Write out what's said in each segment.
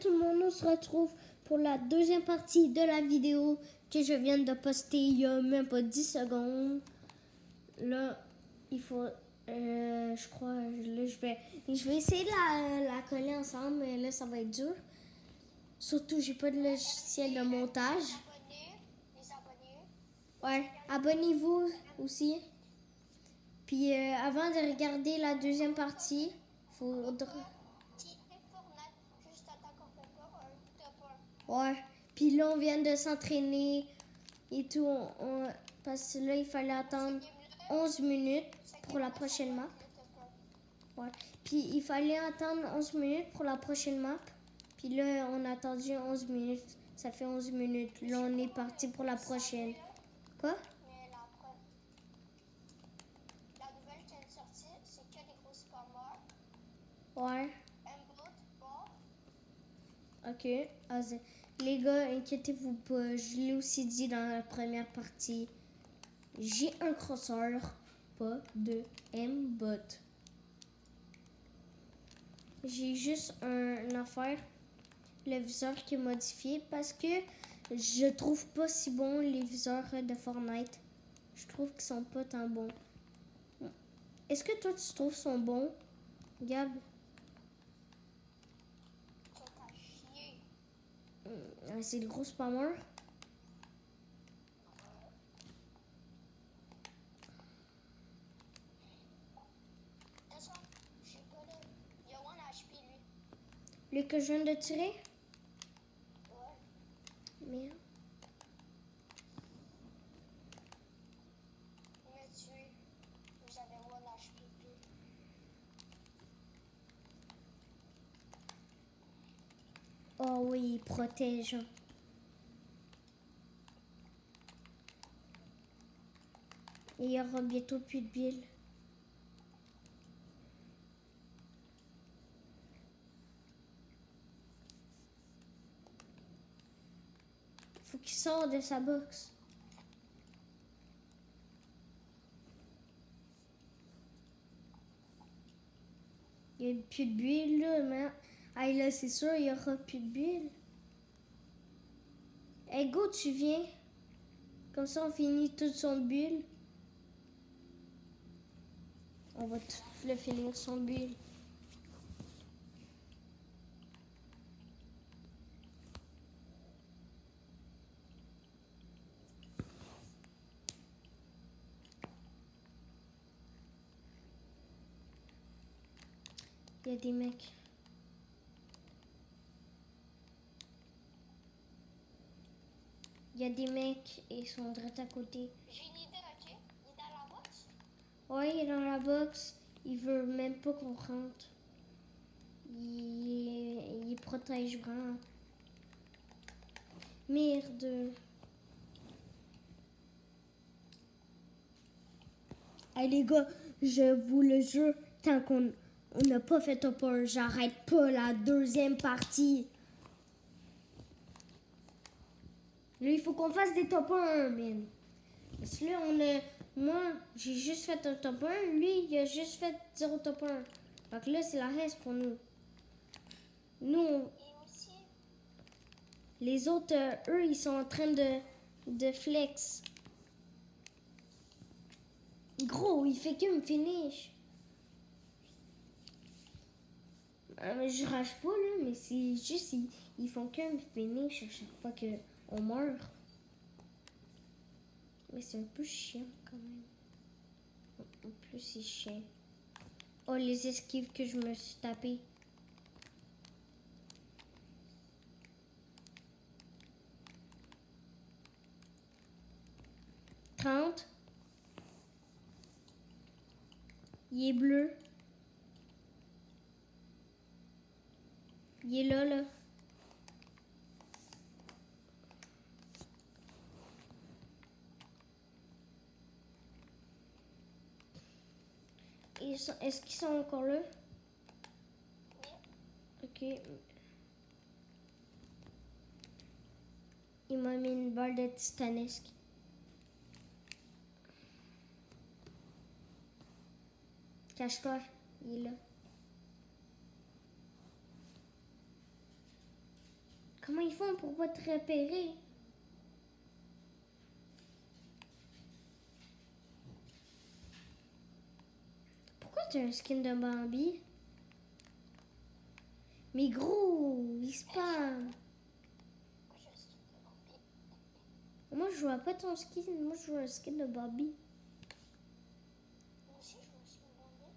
tout le monde, on se retrouve pour la deuxième partie de la vidéo que je viens de poster il y a même pas 10 secondes. Là, il faut, je crois, là, je vais essayer de la coller ensemble, mais là, ça va être dur. Surtout, j'ai pas de logiciel de montage. Les abonnés. Ouais, abonnez-vous aussi. Puis avant de regarder la deuxième partie, faudra... Juste attaque en concours, un top 1. Ouais. Puis là, on vient de s'entraîner et tout. Parce que là, il fallait attendre 11 minutes pour la prochaine map. Ouais. Puis il fallait attendre 11 minutes pour la prochaine map. Puis là, on a attendu 11 minutes. Ça fait 11 minutes. Là, on est parti pour la prochaine. Quoi? Mais la nouvelle qui est sortie, c'est que des gros spammers. Ouais. Aimbot, bon. Ok. Les gars, inquiétez-vous pas. Je l'ai aussi dit dans la première partie. J'ai un crosseur, pas de M-bot. J'ai juste une affaire, le viseur qui est modifié parce que je trouve pas si bon les viseurs de Fortnite. Je trouve qu'ils sont pas tant bons. Est-ce que toi tu trouves qu'ils sont bons, Gab? T'as chier. C'est le gros spammer. Attention, je sais pas là. Il y a 1 HP lui. Le que je viens de tirer? Ouais. Merde. Il m'a tué. J'avais 1 HP lui. Oh oui, il protège. Et il y aura bientôt plus de billes. Faut qu'il sorte de sa box. Il n'y a plus de bulle là, mais... Ah là, c'est sûr, il n'y aura plus de bulle. Hey, go, tu viens. Comme ça, on finit toute son bulle. On va tout le finir son bulle. Il y a des mecs. Il y a des mecs et ils sont direct à côté. J'ai une idée, ok? Il est dans la box? Ouais, il est dans la box. Il veut même pas qu'on rentre. Il protège vraiment. Merde. Hey les gars, je vous le jure, tant qu'on n'a pas fait top 1, j'arrête pas la deuxième partie. Là, il faut qu'on fasse des top 1, man. Parce que là, moi, j'ai juste fait un top 1. Lui, il a juste fait 0 top 1. Donc là, c'est la reste pour nous. Nous, Et aussi, les autres, eux, ils sont en train de flex. Gros, il fait que me finish. Mais je rage pas, là, mais c'est juste, ils font que me finish à chaque fois qu'on meurt. Mais c'est un peu chiant, quand même. En plus, c'est chiant. Oh, les esquives que je me suis tapé. « 30. Il est bleu. Il est là, là. Est-ce qu'ils sont encore là? Ok. Il m'a mis une balle de titanesque. Cache-toi, il est là. Comment ils font pour pas te repérer? Pourquoi tu as un skin de Bambi? Mais gros, il spam. Moi, je suis de Bambi. Moi, je vois pas ton skin. Moi, je vois un skin de Bambi. Moi aussi, je me suis demandé.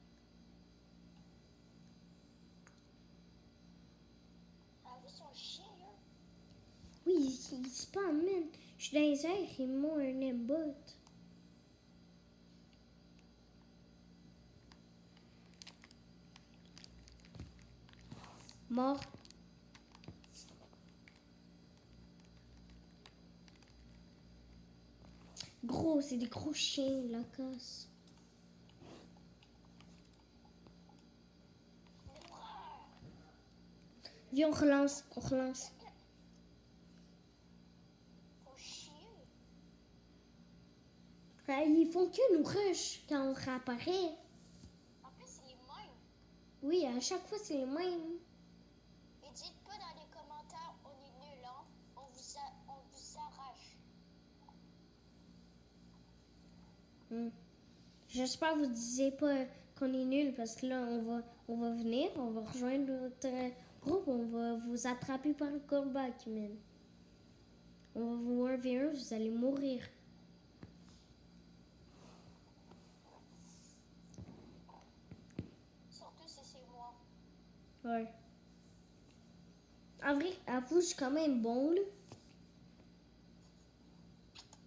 Ah, vous, son chien, là? Oui, il spam, man. Je suis dans les airs, ils m'ont un aimbot. Mort. Gros, c'est des gros chiens, la casse. Viens, on relance, on relance. Faut chier. Ils font que nous rush quand on réapparaît. En plus, c'est les mêmes. Oui, à chaque fois, c'est les mêmes. Et dites pas dans les commentaires, on est nul, hein? On vous arrache. J'espère que vous ne disiez pas qu'on est nul parce que là, on va venir, on va rejoindre notre groupe, on va vous attraper par le comeback, man. On va vous 1v1, vous allez mourir. Surtout si c'est moi. Ouais. En vrai, avoue, je suis quand même bon, là.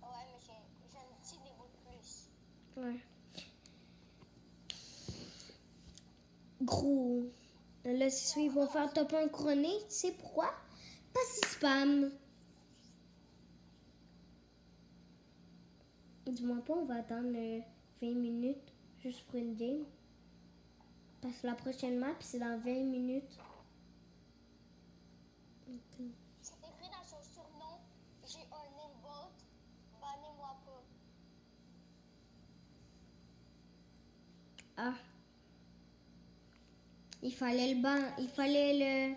Ouais, mais j'ai un petit niveau de plus. Ouais. Gros. Là, c'est sûr, ils vont faire top 1 couronné. Tu sais pourquoi? Parce qu'ils spam. Dis-moi pas, on va attendre 20 minutes juste pour une game. Parce que la prochaine map, c'est dans 20 minutes. Ok. C'est écrit dans son surnom, j'ai un aimbot, bannez-moi pas. Ah. Il fallait le ban. Il fallait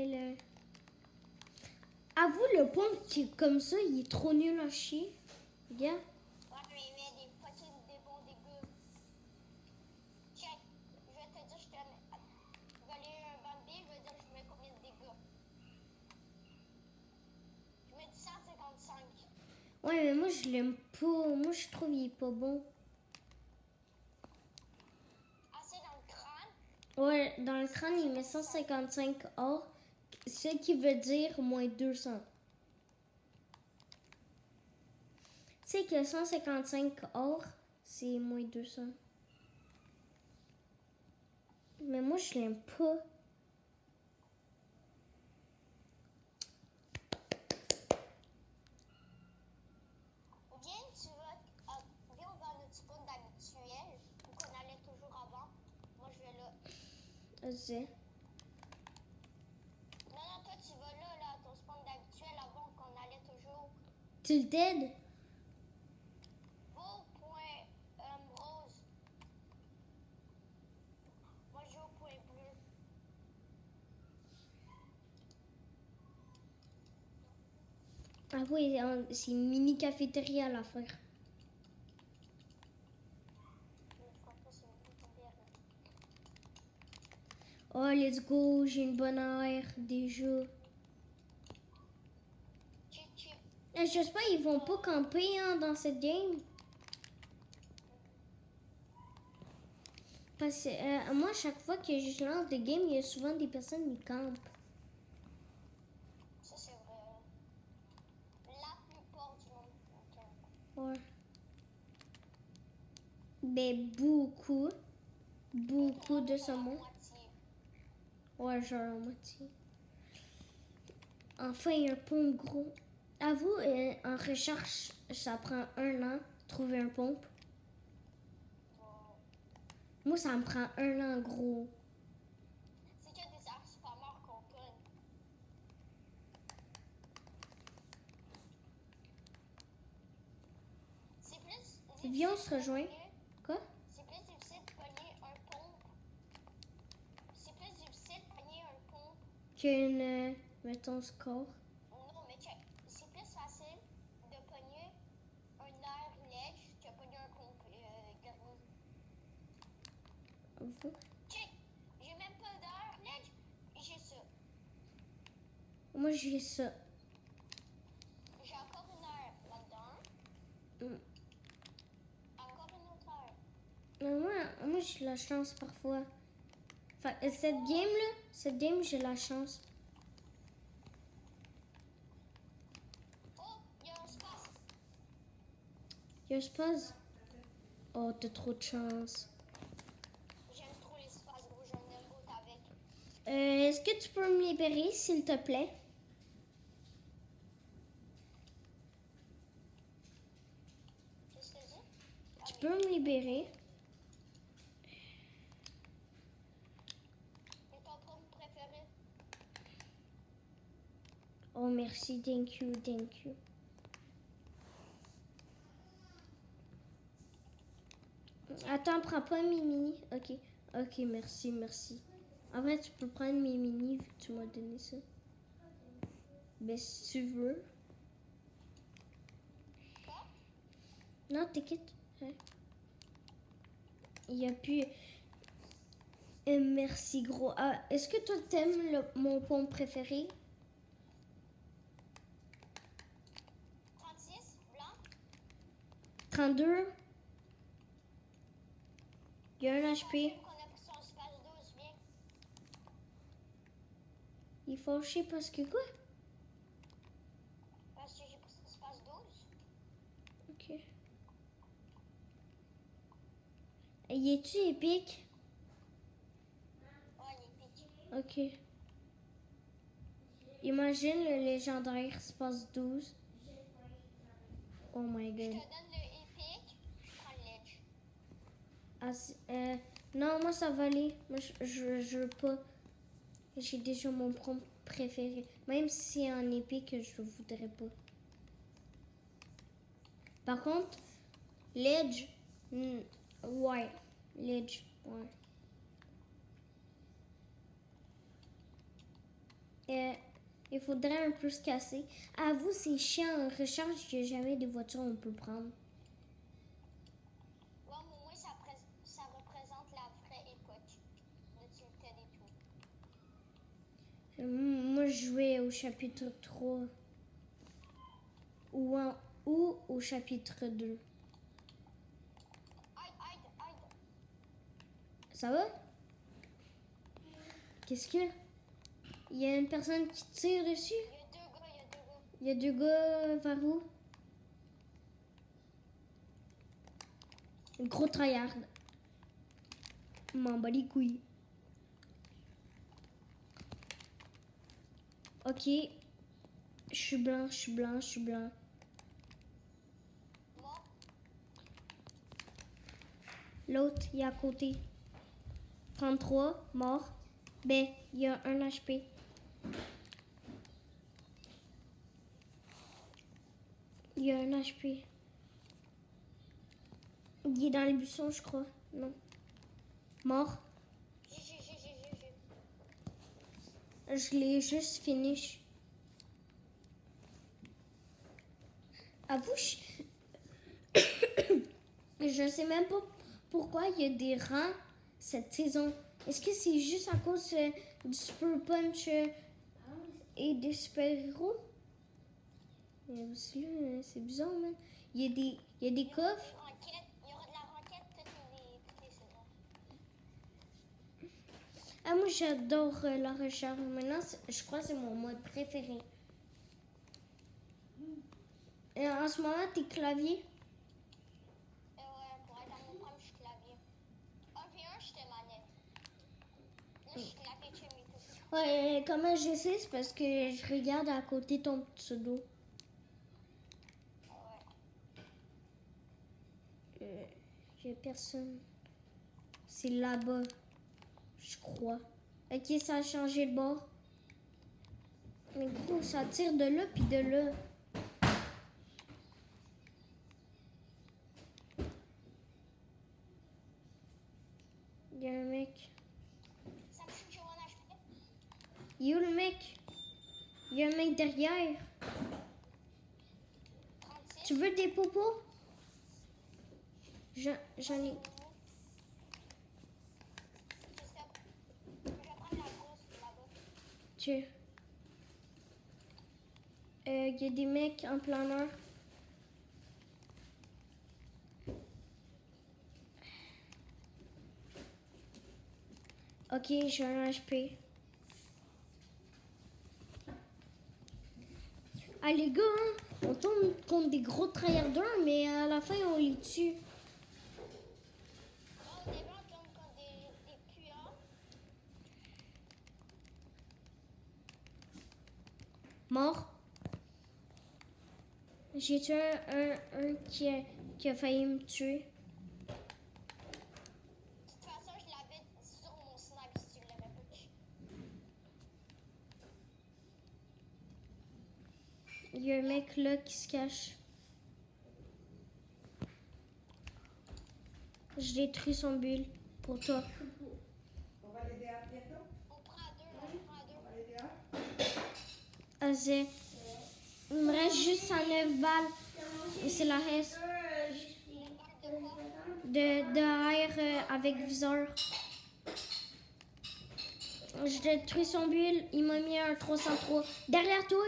le... Avoue, le pompe qui est comme ça, il est trop nul à chier. Regarde. Ouais, mais il met des fucking des bons dégâts. Check, je vais te dire, je te mets. Voler un Bambi, je vais dire, je mets combien de dégâts. Je mets du 155. Ouais, mais moi, je l'aime pas. Moi, je trouve qu'il est pas bon. Assez dans le crâne. Ouais, dans le crâne, il met 155 or. Ce qui veut dire moins 200. Tu sais que 155 or, c'est moins 200. Mais moi, je l'aime pas. Ou bien tu vas. Viens, on va à notre spawn habituel, où qu'on allait toujours avant. Moi, je vais là. Vas-y. Non, non, toi, tu vas là, à ton spawn habituel avant qu'on allait toujours. Tilted? Au point rose. Moi, je vais au point bleu. Ah oui, c'est une mini cafétéria à la faire. Je crois pas, c'est une bière. Oh, let's go, j'ai une bonne air déjà. Chip. J'espère qu'ils vont pas camper hein, dans cette game. Parce que moi, chaque fois que je lance des games, il y a souvent des personnes qui campent. Ça, c'est vrai. La plupart du monde. Ouais. Ben, beaucoup. Beaucoup de saumon. Moitié. Ouais, genre la moitié. Enfin, il y a un pompe gros. Avoue, en recherche, ça prend 1 an trouver un pompe. Moi, ça me prend 1 an gros. C'est qu'il y a des arbres super morts qu'on connaît. C'est plus. Viens, on se rejoint. Quoi? C'est plus difficile de pogner un pompe. C'est plus difficile de pogner un pompe. Qu'une Mettons score. Non, mais check. C'est plus facile de pogner un air ledge que pogner un garni. Vous. Check. J'ai même pas d'air ledge. J'ai ça. Moi, j'ai ça. J'ai encore une heure là-dedans. Mm. Encore une autre heure. Moi j'ai la chance parfois. Enfin, cette game, j'ai la chance. Oh, il y a un espace. Yo, je pense. Oh, t'as trop de chance. J'aime trop l'espace, gros. J'en ai un bout avec. Est-ce que tu peux me libérer, s'il te plaît? Qu'est-ce que c'est? Tu peux me libérer? C'est ton pomme préféré. Oh, merci, thank you, thank you. Attends, prends pas mes mini. Ok, ok, merci, merci. En vrai, tu peux prendre mes mini vu que tu m'as donné ça. Ben, si tu veux. Quoi? Non, t'inquiète. Hein. Il y a plus. Merci, gros. Ah, est-ce que toi, t'aimes mon pont préféré? 36, blanc. 32. Il y a un Film HP. qu'on a pris son espace 12, viens. Il est fâché parce que quoi? Parce que j'ai pris son espace 12. Ok. Y est-tu épique? Ouais, il est piqué. Ok. Imagine le légendaire espace 12. Oh my Je te god. donne le épique, je prends le ledge. Ah, non, moi ça va aller. Moi je veux pas. J'ai déjà mon prompt préféré. Même si c'est en épique, je le voudrais pas. Par contre, Ledge. Ouais. Ledge. Ouais. Il faudrait un peu se casser. Avoue, c'est chiant. En recharge, il n'y a jamais des voitures on peut prendre. Ouais, mais au moins ça représente la vraie époque de Tilted et tout. Moi, je jouais au chapitre 3. Ou au chapitre 2. Aïe. Ça va? Qu'est-ce que... Il y a une personne qui tire dessus? Il y a deux gars. Il y a deux gars vers où? Un gros tryhard. M'en bats les couilles. Ok. Je suis blanc. Mort. L'autre, il est à côté. 33, mort. Ben, il y a un HP. Il y a un HP. Il est dans les buissons, je crois. Non. Mort. J'ai. Je l'ai juste finish. Avoue, je sais même pas pourquoi il y a des rangs cette saison. Est-ce que c'est juste à cause du Super Punch et des super-héros? C'est bizarre, man. Il y a des coffres. Il y aura de la roquette toutes les saisons. Ah, moi, j'adore la recharge. Maintenant, je crois que c'est mon mode préféré. Et en ce moment, t'es clavier. Ouais, pour être dans mon prime, je suis clavier. 1v1, j'étais manette. Là, je suis clavier chez mes tout. Ouais, comment je sais? C'est parce que je regarde à côté ton pseudo. Ouais. Il y a personne. C'est là-bas, je crois. Ok, ça a changé de bord. Mais gros, ça tire de là puis de là. Il y a un mec. Ça me fout que j'ai mon HP. Il est où le mec? Il y a un mec derrière. 36. Tu veux des popos? J'en ai. Je sais. Je vais prendre la grosse là-bas. Tu. Il y a des mecs en planeur. Ok, j'ai un HP. Ah les gars, hein, on tombe contre des gros tryharders, mais à la fin on les tue. Là, au début, on tombe contre des puants. Mort. J'ai tué un qui a failli me tuer. De toute façon, je l'avais sur mon snipe si tu l'avais pas tué. Il y a un mec là qui se cache. Je détruis son bulle pour toi. On va l'aider à bientôt. On prend à deux, là, on prend à deux. On va l'aider à. Azé. Il me reste juste 109 balles. Et c'est la reste de AR avec viseur. Je détruis son bulle. Il m'a mis un 303. Derrière toi.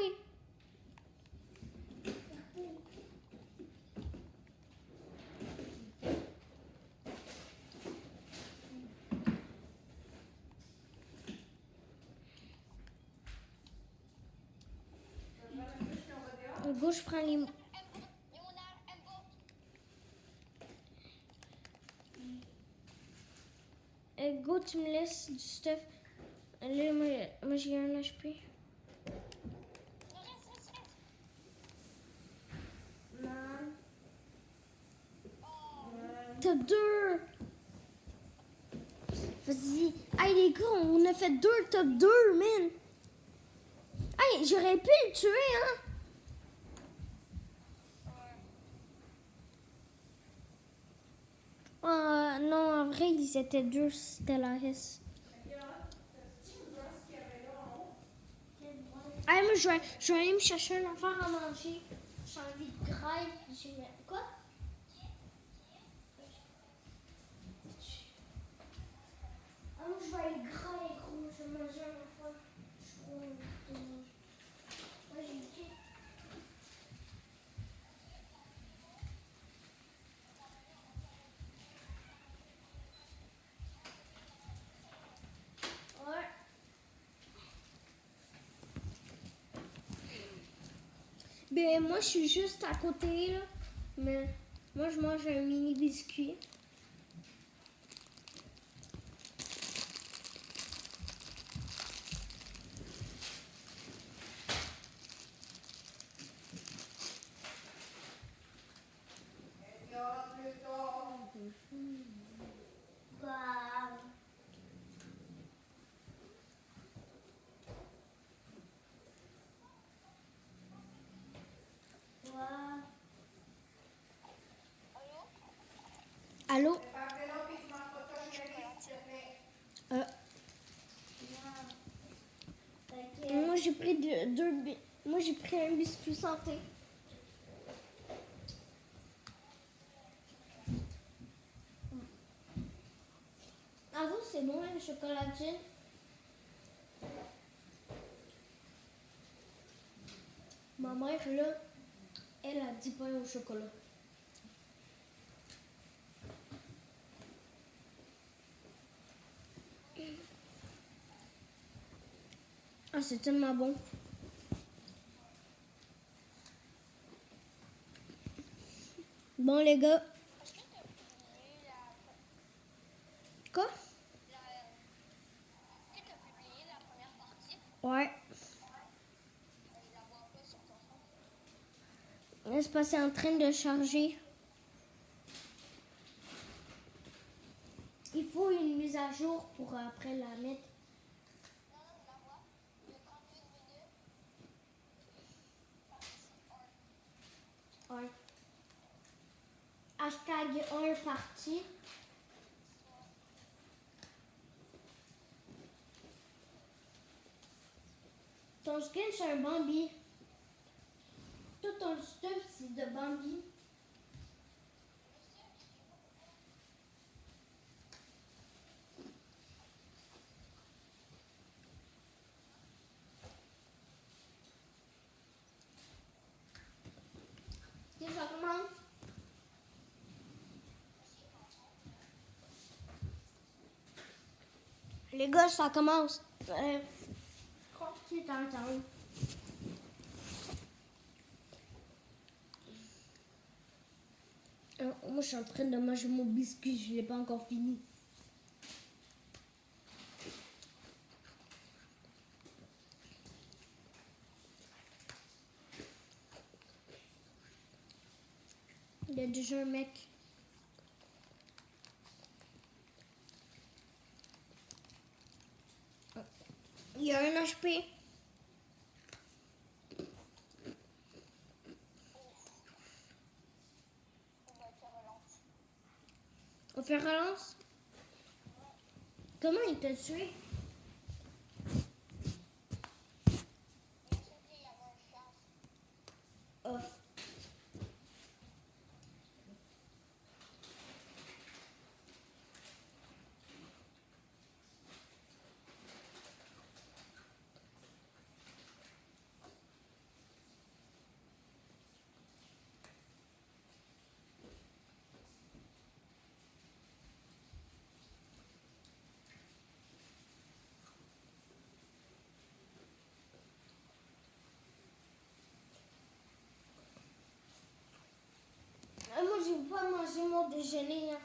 Go, je prends les... M-Bot, il y en a M-Bot. Go, tu me laisses du stuff. Là, moi j'ai un HP. Non, reste. Top 2! Vas-y. Hey les gars, on a fait 2 top 2, man! Hey, j'aurais pu le tuer, hein! Non, en vrai, ils étaient 2, c'était la S. Hey, moi, je vais aller me chercher un affaire à manger. J'ai envie de graille. Quoi? Ah, moi, je vais aller graille, gros. Je vais manger un affaire. Je suis trop envie de manger. Moi, j'ai dit. Ouais. Ben, moi, je suis juste à côté, là. Mais moi, je mange un mini biscuit. Il y aura plus tard. Wow. Wow. Allô? Allô? Partez là, puis tu manges pas ça, je vais s'il te plaît. Moi, j'ai pris moi, j'ai pris un biscuit santé. Ah vous, c'est bon, le chocolatine? Ma mère, là, elle a 10 pains au chocolat. Ah, c'est tellement bon. Bon, les gars. Est-ce que t'as publié Quoi? Est-ce que t'as publié la première partie? Ouais. Je la vois pas sur ton phone. C'est passé en train de charger. Il faut une mise à jour pour après la mettre. Non, je la vois. Il y a 38 minutes. Partie 1. Ouais. Hashtag 1 parti. Ton Ton skin, c'est un Bambi. Tout ton stuff, c'est de Bambi. Ok, ça commence. Les gars, ça commence. Je crois que tu t'entends. Moi, je suis en train de manger mon biscuit. Je ne l'ai pas encore fini. Il y a déjà un mec. Il y a un HP. On fait relance. Comment il t'a tué? Oh. Moi, j'ai pas mangé mon déjeuner. Hein.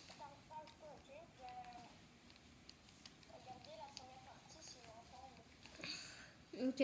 Ça me parle pas, ok? Regardez la première partie, c'est ensemble. Ok.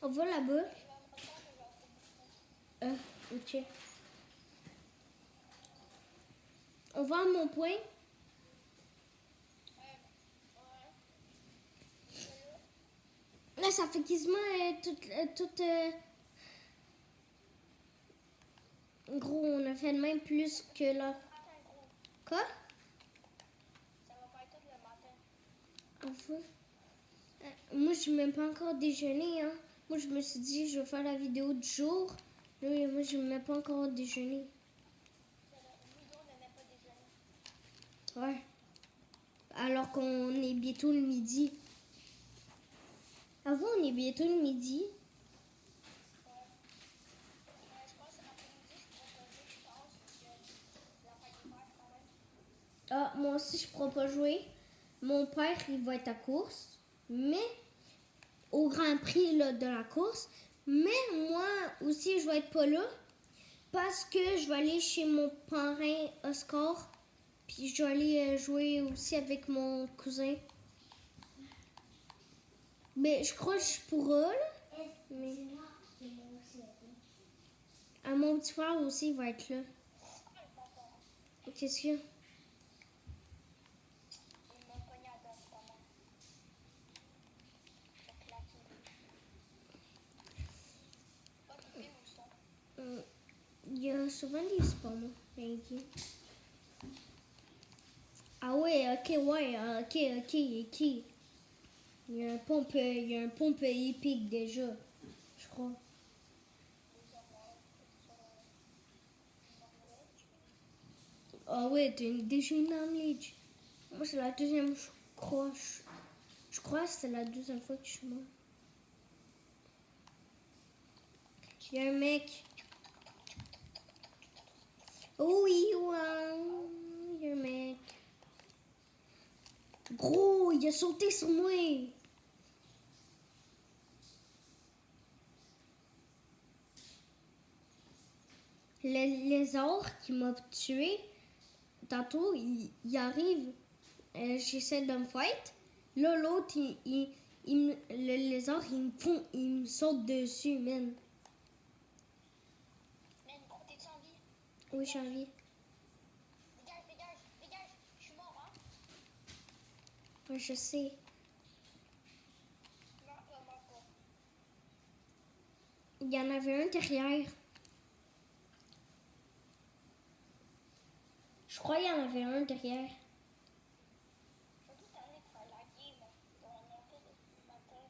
On va là-bas. Ok. On va à mon point. Là, ça fait quasiment tout. Gros, on a fait même plus que là. Quoi? Ça va pas être tout le matin. Enfin. Moi, je n'ai même pas encore déjeuné. Hein. Moi, je me suis dit, je vais faire la vidéo du jour. Mais moi, je n'ai même pas encore déjeuné. Nous deux, on n'a même pas déjeuné. Ouais. Alors qu'on est bientôt le midi. Avant, on est bientôt le midi. Je pense que l'après-midi, je pourrais pas jouer, je pense, parce que la fin du père, quand même. Ah, moi aussi, je ne pourrai pas jouer. Mon père, il va être à course. Mais au Grand Prix là, de la course. Mais moi aussi, je vais être pas là. Parce que je vais aller chez mon parrain Oscar. Puis je vais aller jouer aussi avec mon cousin. Mais je crois que je pourrai, là. Mais... Ah, mon petit frère aussi il va être là. Qu'est-ce qu'il y a? Il m'a cogné à dos, pas moi. J'ai claqué. Pas coupé ou ça? Il y a souvent des spams. Ok. Ah ouais, ok, ouais, ok. Il y a un pompe épique déjà, je crois. Ah ouais, t'as déjà une omelette. Moi, c'est la deuxième, je crois. Je crois que c'est la deuxième fois que je suis mort. Il y a un mec. Oh oui, ouais. Il y a un mec. Gros, il a sauté sur moi. Le lézard qui m'a tué, tantôt, il arrive. J'essaie de me fight. Là, l'autre, le lézard, il me saute dessus, man. Man, gros, t'es-tu en vie? Oui, j'ai envie. Dégage, dégage, dégage. Je suis mort, hein? Ouais, je sais. Meurs pas. Il y en avait un derrière. Je crois qu'il y en avait un derrière. Surtout cette année, tu vas laguer, là. On montait depuis le matin.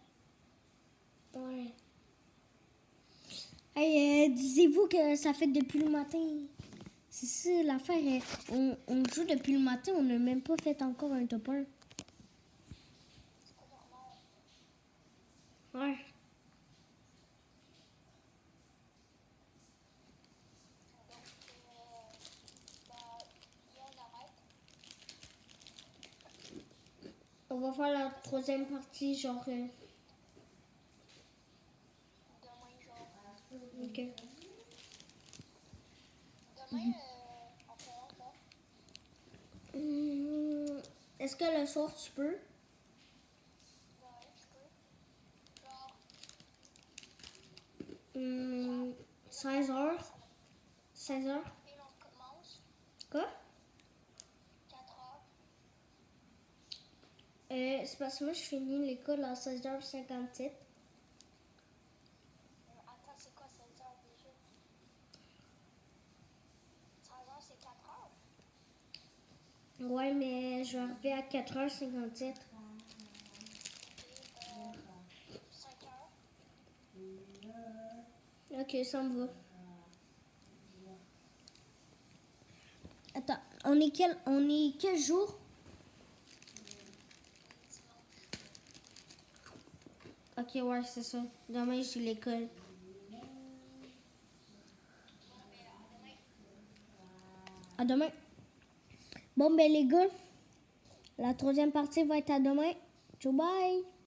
Ouais. Hey, disez-vous que ça fait depuis le matin. C'est ça l'affaire. On joue depuis le matin, on n'a même pas fait encore un top 1. C'est pas normal. Ouais. Donc, bah, là, on arrête. On va faire la troisième partie, genre. Demain, genre. Ok. Demain, on fait encore. Est-ce que le soir tu peux? Ouais, tu peux. Genre, 16h? 16h? et on commence. Quoi? 4 heures. C'est parce que moi je finis l'école à 16h57. Attends, c'est quoi 16 heures déjà? 16 heures, c'est 4 heures. Ouais, mais je vais arriver à 4h57. Et 5 heures. Ok, ça me va. Attends, on est quel jour? Ok, ouais, c'est ça. Demain, j'ai l'école. À demain. Bon, ben les gars, la troisième partie va être à demain. Ciao, bye!